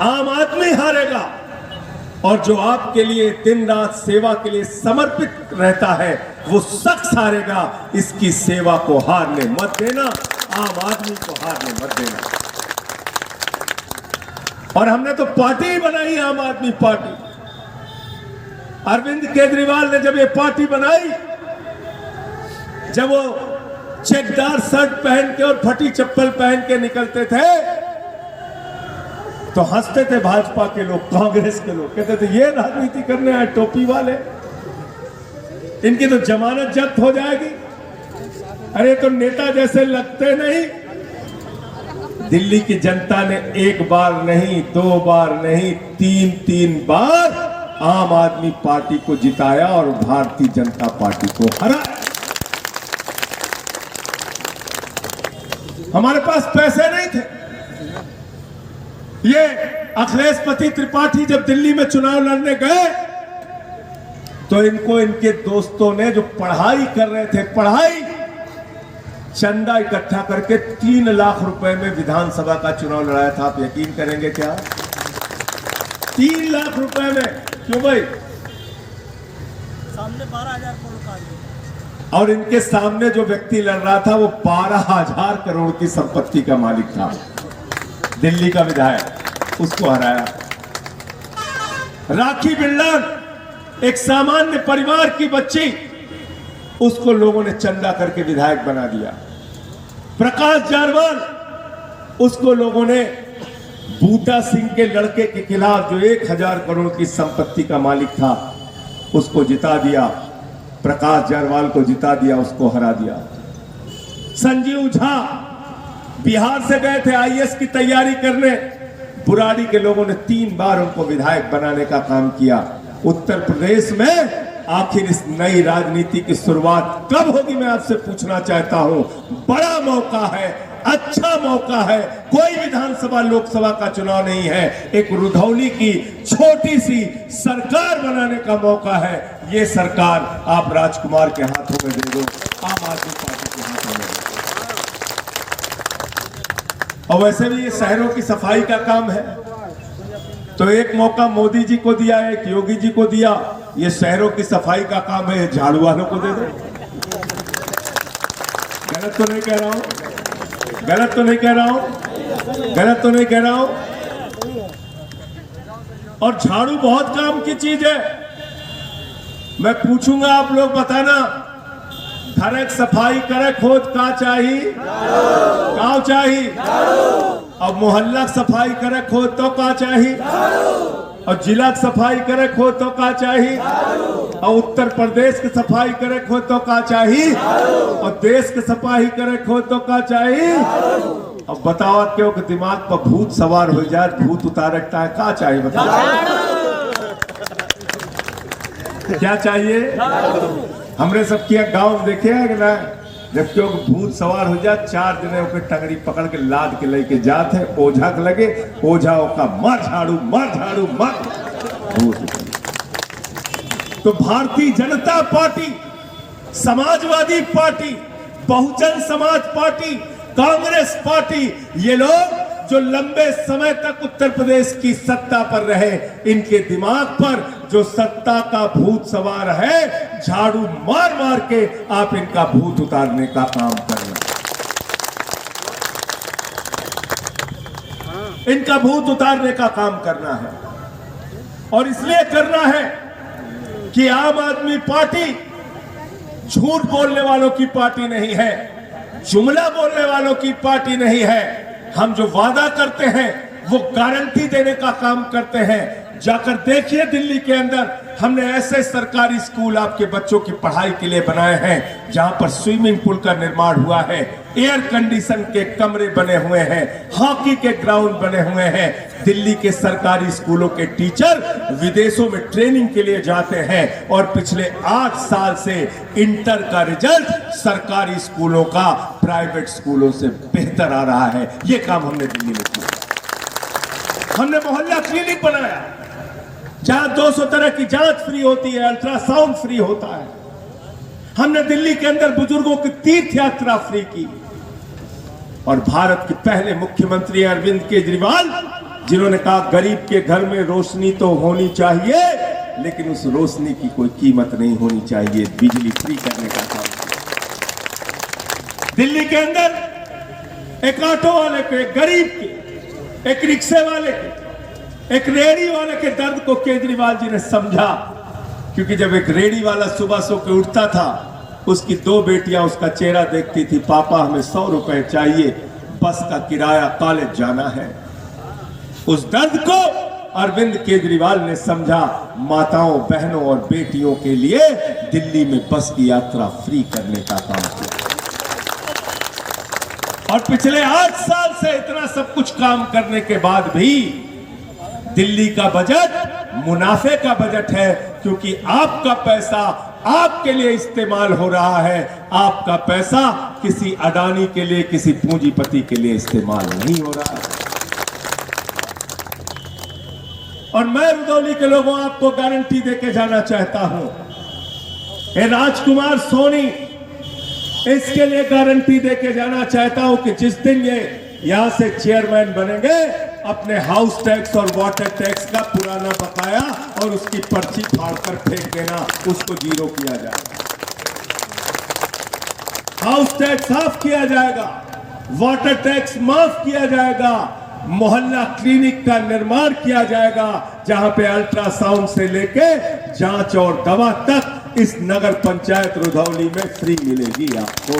[SPEAKER 8] आम आदमी हारेगा, और जो आपके लिए दिन रात सेवा के लिए समर्पित रहता है वो शख्स हारेगा। इसकी सेवा को हारने मत देना, आम आदमी को हारने मत देना। और हमने तो पार्टी ही बनाई, आम आदमी पार्टी। अरविंद केजरीवाल ने जब ये पार्टी बनाई, जब वो चेकदार शर्ट पहन के और फटी चप्पल पहन के निकलते थे तो हंसते थे भाजपा के लोग, कांग्रेस के लोग, कहते थे ये राजनीति करने आए टोपी वाले, इनकी तो जमानत जब्त हो जाएगी। अरे तो नेता जैसे लगते नहीं। दिल्ली की जनता ने एक बार नहीं, दो बार नहीं, तीन बार आम आदमी पार्टी को जिताया और भारतीय जनता पार्टी को हराया। हमारे पास पैसे नहीं थे। ये अखिलेश पति त्रिपाठी जब दिल्ली में चुनाव लड़ने गए तो इनको इनके दोस्तों ने जो पढ़ाई कर रहे थे, पढ़ाई चंदा इकट्ठा करके 3 लाख रुपए में विधानसभा का चुनाव लड़ाया था। आप यकीन करेंगे क्या? 3 लाख रुपए में। क्यों भाई?
[SPEAKER 5] सामने 12,000 करोड़ का,
[SPEAKER 8] और इनके सामने जो व्यक्ति लड़ रहा था वो 12,000 करोड़ की संपत्ति का मालिक था, दिल्ली का विधायक, उसको हराया। राखी बिल्डर एक सामान्य परिवार की बच्ची, उसको लोगों ने चंदा करके विधायक बना दिया। प्रकाश जारवाल, उसको लोगों ने बूटा सिंह के लड़के के खिलाफ जो 1,000 करोड़ की संपत्ति का मालिक था उसको जिता दिया। प्रकाश जारवाल को जिता दिया, उसको हरा दिया। संजीव झा बिहार से गए थे आईएएस की तैयारी करने, बुराड़ी के लोगों ने 3 बार उनको विधायक बनाने का काम किया। उत्तर प्रदेश में आखिर इस नई राजनीति की शुरुआत कब होगी, मैं आपसे पूछना चाहता हूं। बड़ा मौका है, अच्छा मौका है। कोई विधानसभा लोकसभा का चुनाव नहीं है, एक रुधौली की छोटी सी सरकार बनाने का मौका है। ये सरकार आप राजकुमार के हाथों में दे दो, आम आदमी पार्टी के हाथों में दे दो। और वैसे भी ये शहरों की सफाई का काम है, तो एक मौका मोदी जी को दिया, एक योगी जी को दिया। ये शहरों की सफाई का काम है, झाड़ू वालों को दे दो। गलत तो नहीं कह रहा हूं, गलत तो नहीं कह रहा हूं, गलत तो नहीं कह रहा हूं। और झाड़ू बहुत काम की चीज है। मैं पूछूंगा, आप लोग बताना, घर सफाई करे खोद का चाहिए, का चाहिए, और मोहल्ला सफाई करे खोद तो का चाहिए, और जिला सफाई करे खोद तो का चाहिए, और उत्तर प्रदेश की सफाई करे खोद तो का चाहिए, और देश की सफाई करे खोद तो का चाहिए। अब बताओ क्यों कि दिमाग पर भूत सवार हो जाए, भूत उतारता है, का चाहिए बताओ? क्या चाहिए? हमरे सब किया गांव देखे है कि ना, जब क्यों भूत सवार हो जाए, 4 दिन के टंगड़ी पकड़ के लाद के लेके जाते, ओझा के लगे, ओझाओं का मार झाड़ू मार झाड़ू मार भूत। तो Bharatiya Janata party, Samajwadi party, Bahujan Samaj party, Congress party, ये लोग जो लंबे समय तक उत्तर प्रदेश की सत्ता पर रहे, इनके दिमाग पर जो सत्ता का भूत सवार है, झाड़ू मार मार के आप इनका भूत उतारने का काम कर रहे हैं। इनका भूत उतारने का काम करना है। और इसलिए करना है कि आम आदमी पार्टी झूठ बोलने वालों की पार्टी नहीं है, जुमला बोलने वालों की पार्टी नहीं है। हम जो वादा करते हैं वो गारंटी देने का काम करते हैं। जाकर देखिए दिल्ली के अंदर हमने ऐसे सरकारी स्कूल आपके बच्चों की पढ़ाई के लिए बनाए हैं जहां पर स्विमिंग पूल का निर्माण हुआ है, एयर कंडीशन के कमरे बने हुए हैं, हॉकी के ग्राउंड बने हुए हैं। दिल्ली के सरकारी स्कूलों के टीचर विदेशों में ट्रेनिंग के लिए जाते हैं और पिछले 8 साल से इंटर का रिजल्ट सरकारी स्कूलों का प्राइवेट स्कूलों से बेहतर आ रहा है। यह काम हमने दिल्ली में किया। हमने मोहल्ला क्लिनिक बनाया जहां 200 तरह की जांच फ्री होती है, अल्ट्रासाउंड फ्री होता है। हमने दिल्ली के अंदर बुजुर्गों की तीर्थ यात्रा फ्री की। और भारत के पहले मुख्यमंत्री अरविंद केजरीवाल, जिन्होंने कहा गरीब के घर में रोशनी तो होनी चाहिए लेकिन उस रोशनी की कोई कीमत नहीं होनी चाहिए, बिजली फ्री करने का काम किया। दिल्ली के अंदर एक ऑटो वाले के, एक गरीब के, एक रिक्शे वाले के, एक रेहड़ी वाले के दर्द को केजरीवाल जी ने समझा। क्योंकि जब एक रेहड़ी वाला सुबह सो के उठता था, उसकी 2 बेटियां उसका चेहरा देखती थी, पापा हमें 100 रुपए चाहिए, बस का किराया, कॉलेज जाना है। उस दर्द को अरविंद केजरीवाल ने समझा, माताओं, बहनों और बेटियों के लिए दिल्ली में बस की यात्रा फ्री करने का काम किया। और पिछले 8 साल से इतना सब कुछ काम करने के बाद भी दिल्ली का बजट मुनाफे का बजट है, क्योंकि आपका पैसा आपके लिए इस्तेमाल हो रहा है। आपका पैसा किसी अडानी के लिए, किसी पूंजीपति के लिए इस्तेमाल नहीं हो रहा है। और मैं रुदौली के लोगों आपको गारंटी देके जाना चाहता हूं, ये राजकुमार सोनी, इसके लिए गारंटी देके जाना चाहता हूं कि जिस दिन ये यहां से चेयरमैन बनेंगे, अपने हाउस टैक्स और वाटर टैक्स का पुराना बकाया और उसकी पर्ची फाड़कर फेंक देना, उसको जीरो किया जाएगा। हाउस टैक्स साफ किया जाएगा, वाटर टैक्स माफ किया जाएगा, मोहल्ला क्लिनिक का निर्माण किया जाएगा जहां पे अल्ट्रासाउंड से लेके जांच और दवा तक इस नगर पंचायत रुधौली में फ्री मिलेगी आपको।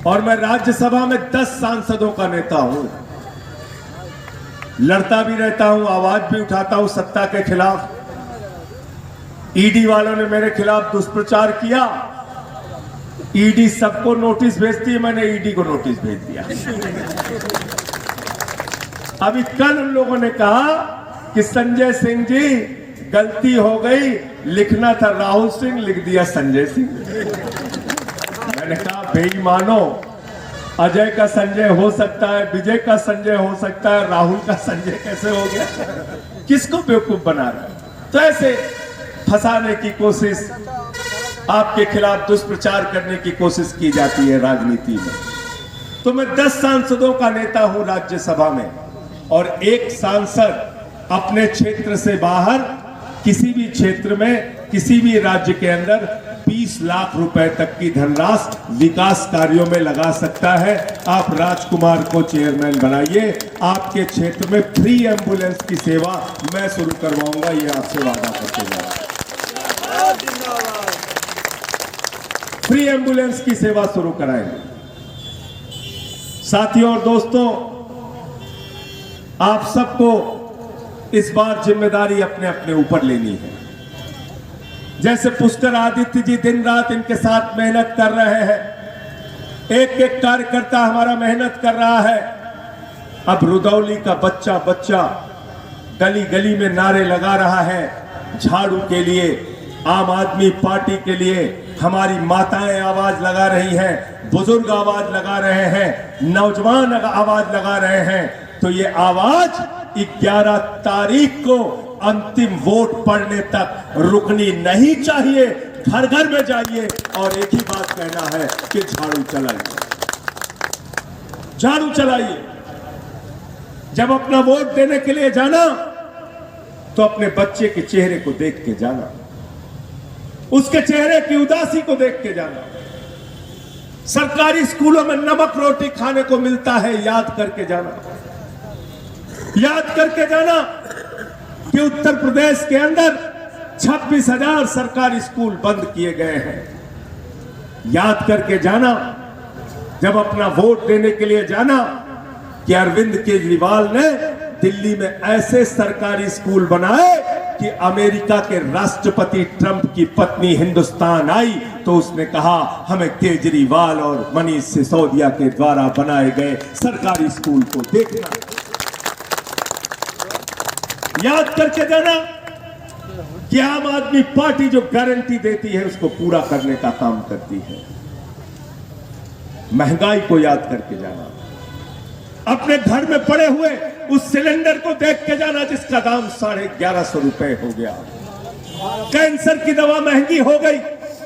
[SPEAKER 8] और मैं राज्यसभा में 10 सांसदों का नेता हूं, लड़ता भी रहता हूं, आवाज भी उठाता हूं सत्ता के खिलाफ। ईडी वालों ने मेरे खिलाफ दुष्प्रचार किया, ईडी सबको नोटिस भेजती है, मैंने ईडी को नोटिस भेज दिया। अभी कल उन लोगों ने कहा कि संजय सिंह जी गलती हो गई, लिखना था राहुल सिंह, लिख दिया संजय सिंह। मैंने कहा बेईमानो, अजय का संजय हो सकता है, विजय का संजय हो सकता है, राहुल का संजय कैसे हो गया? किसको बेवकूफ बना रहा है? तो ऐसे फंसाने की कोशिश, आपके खिलाफ दुष्प्रचार करने की कोशिश की जाती है राजनीति में। तो मैं 10 सांसदों का नेता हूं राज्यसभा में, और एक सांसद अपने क्षेत्र से बाहर किसी भी क्षेत्र में, किसी भी राज्य के अंदर 20 लाख रुपए तक की धनराशि विकास कार्यों में लगा सकता है। आप राजकुमार को चेयरमैन बनाइए, आपके क्षेत्र में फ्री एम्बुलेंस की सेवा मैं शुरू करवाऊंगा, ये आपसे वादा करते हैं। फ्री एम्बुलेंस की सेवा शुरू कराएंगे। साथियों और दोस्तों, आप सबको इस बार जिम्मेदारी अपने अपने ऊपर लेनी है। जैसे पुष्कर आदित्य जी दिन रात इनके साथ मेहनत कर रहे हैं, एक एक कार्यकर्ता हमारा मेहनत कर रहा है। अब रुदौली का बच्चा बच्चा गली गली में नारे लगा रहा है, झाड़ू के लिए, आम आदमी पार्टी के लिए। हमारी माताएं आवाज लगा रही हैं, बुजुर्ग आवाज लगा रहे हैं, नौजवान आवाज लगा रहे हैं। तो ये आवाज 11 तारीख को अंतिम वोट पड़ने तक रुकनी नहीं चाहिए। घर घर में जाइए और एक ही बात कहना है कि झाड़ू चलाइए, झाड़ू चलाइए। जब अपना वोट देने के लिए जाना तो अपने बच्चे के चेहरे को देख के जाना, उसके चेहरे की उदासी को देख के जाना। सरकारी स्कूलों में नमक रोटी खाने को मिलता है। याद करके जाना, याद करके जाना कि उत्तर प्रदेश के अंदर 26,000 सरकारी स्कूल बंद किए गए हैं। याद करके जाना जब अपना वोट देने के लिए जाना कि अरविंद केजरीवाल ने दिल्ली में ऐसे सरकारी स्कूल बनाए कि अमेरिका के राष्ट्रपति ट्रंप की पत्नी हिंदुस्तान आई तो उसने कहा हमें केजरीवाल और मनीष सिसोदिया के द्वारा बनाए गए सरकारी स्कूल को देखना। याद करके जाना कि आम आदमी पार्टी जो गारंटी देती है उसको पूरा करने का काम करती है। महंगाई को याद करके जाना, अपने घर में पड़े हुए उस सिलेंडर को देख के जाना जिसका दाम 1150 रुपए हो गया। कैंसर की दवा महंगी हो गई,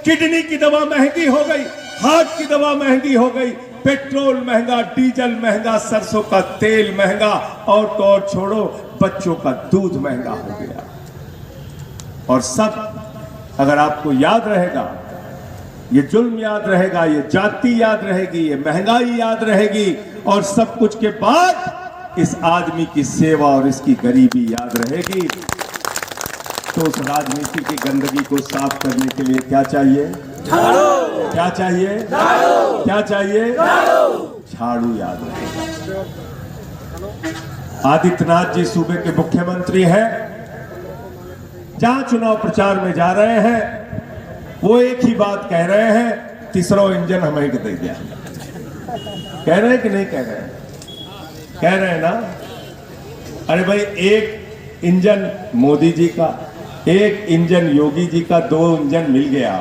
[SPEAKER 8] किडनी की दवा महंगी हो गई, हार्ट की दवा महंगी हो गई, पेट्रोल महंगा, डीजल महंगा, सरसों का तेल महंगा, और तो और छोड़ो बच्चों का दूध महंगा हो गया। और सब अगर आपको याद रहेगा, ये जुल्म याद रहेगा, ये जाति याद रहेगी, ये महंगाई याद रहेगी, और सब कुछ के बाद इस आदमी की सेवा और इसकी गरीबी याद रहेगी, तो उस राजनीति की गंदगी को साफ करने के लिए क्या चाहिए? झाड़ू। क्या चाहिए? झाड़ू। क्या चाहिए? झाड़ू याद रहेगा। आदित्यनाथ जी सूबे के मुख्यमंत्री हैं, जहां चुनाव प्रचार में जा रहे हैं वो एक ही बात कह रहे हैं, तीसरा इंजन हमें दे दिया। कह रहे हैं कि नहीं कह रहे हैं? कह रहे हैं ना? अरे भाई, एक इंजन मोदी जी का, एक इंजन योगी जी का, 2 इंजन मिल गया।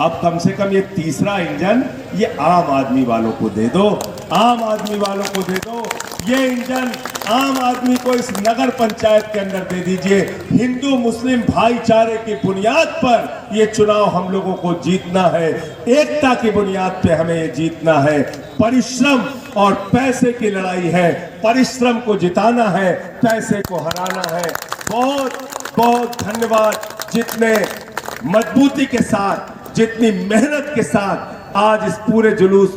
[SPEAKER 8] अब कम से कम ये तीसरा इंजन ये आम आदमी वालों को दे दो, आम आदमी वालों को दे दो। ये इंजन आम आदमी को इस नगर पंचायत के अंदर दे दीजिए। हिंदू मुस्लिम भाईचारे की बुनियाद पर ये चुनाव हम लोगों को जीतना है, एकता की बुनियाद पे हमें ये जीतना है। परिश्रम और पैसे की लड़ाई है, परिश्रम को जिताना है, पैसे को हराना है। बहुत बहुत धन्यवाद, जितने मजबूती के साथ, जितनी मेहनत के साथ आज इस पूरे जुलूस